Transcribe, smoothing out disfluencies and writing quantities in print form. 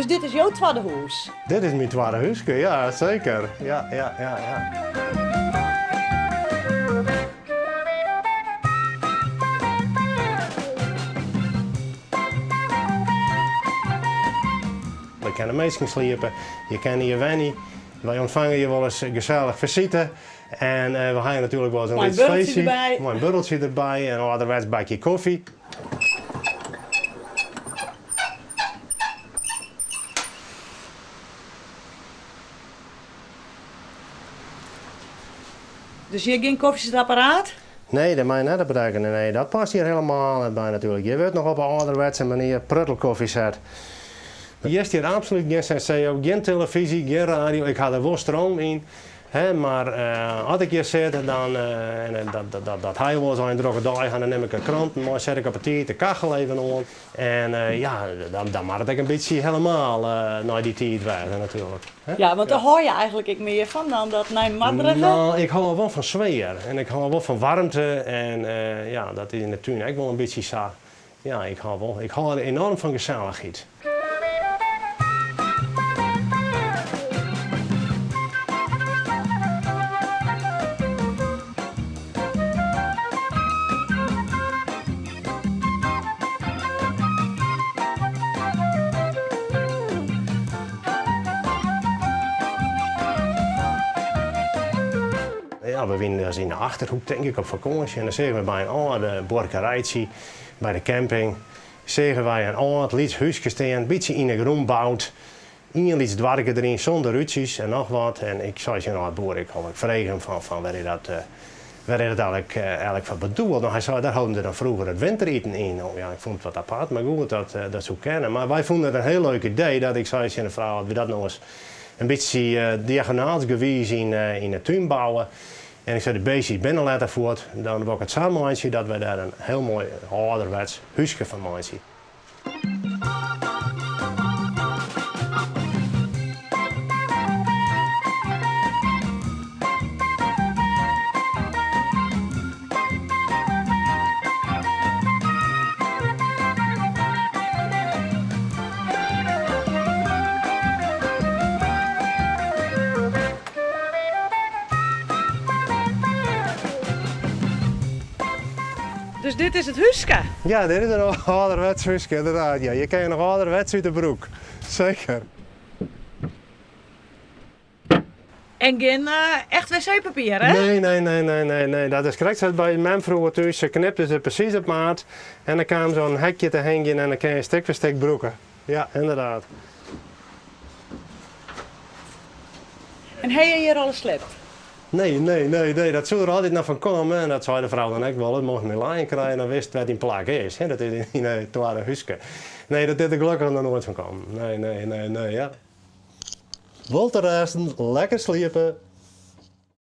Dus dit is jouw tweede huis? Dit is mijn tweede huisje, ja zeker. Ja. We kunnen mensen sliepen, je kan hier wennen. Wij ontvangen je wel eens gezellig visite. En we gaan natuurlijk wel eens een Mooi licht borreltje feestje. erbij. Mooi borreltje erbij en een ouderwets bakje koffie. Dus hier geen koffiezetapparaat? Nee, dat mag je net gebruiken. Nee, dat past hier helemaal niet bij natuurlijk. Je wordt nog op een ouderwetse manier pruttelkoffie zet. Je is hier absoluut geen senseo, geen televisie, geen radio. Ik had er wel stroom in. Maar als ik hier zit, dan dat hij wel zo een droge dag en dan neem ik een krant, maar zet ik op het de kachel even aan. En dan mag het een beetje helemaal naar die tijd wijzen natuurlijk. Ja, want daar hoor je eigenlijk ik meer van dan dat nijmadderige. Nou, ik hou wel van sfeer en ik hou wel van warmte en dat is in de tuin ook wel een beetje zo. Ja, ik hou er enorm van gezelligheid. Ja, we zijn dus in de Achterhoek denk ik op vakantie en dan zeggen we bij een oude borkerijtje bij de camping, zeggen wij een oud liets huisje staan, een beetje in de grond bouwt, een liets dwarken erin zonder rutjes en nog wat. En ik zei nou het boer, ik vreeg hem van waar je dat eigenlijk van bedoelt. Nou, hij zei, daar hadden we dan vroeger het wintereten in. Nou ja, ik vond het wat apart, maar goed dat zo kennen. Maar wij vonden het een heel leuk idee dat ik zei aan de vrouw dat we dat nog eens een beetje diagonaals gewijs in de tuin bouwen. En ik zei de beestjes binnen laten voort, dan wil ik het samen maken dat we daar een heel mooi ouderwets huisje van maken. Dus dit is het huisje? Ja, dit is een ouderwets huisje, inderdaad. Ja. Je kan je nog ouderwets uit de broek. Zeker. En geen echt wc-papier, hè? Nee. Dat is correct. Bij mijn vroeger thuis, ze knipten ze precies op maat. En dan kwam zo'n hekje te hangen en dan kan je stuk voor stuk broeken. Ja, inderdaad. En heb je hier al geslept? Nee, dat zou er altijd nog van komen. En dat zei de vrouw dan ook wel. Het mocht me lijn krijgen, dan wist wat in plak is. Dat is in het tweede huisje. Nee, dat deed er gelukkig nog nooit van komen. Nee, ja. Wilt de resten lekker sliepen.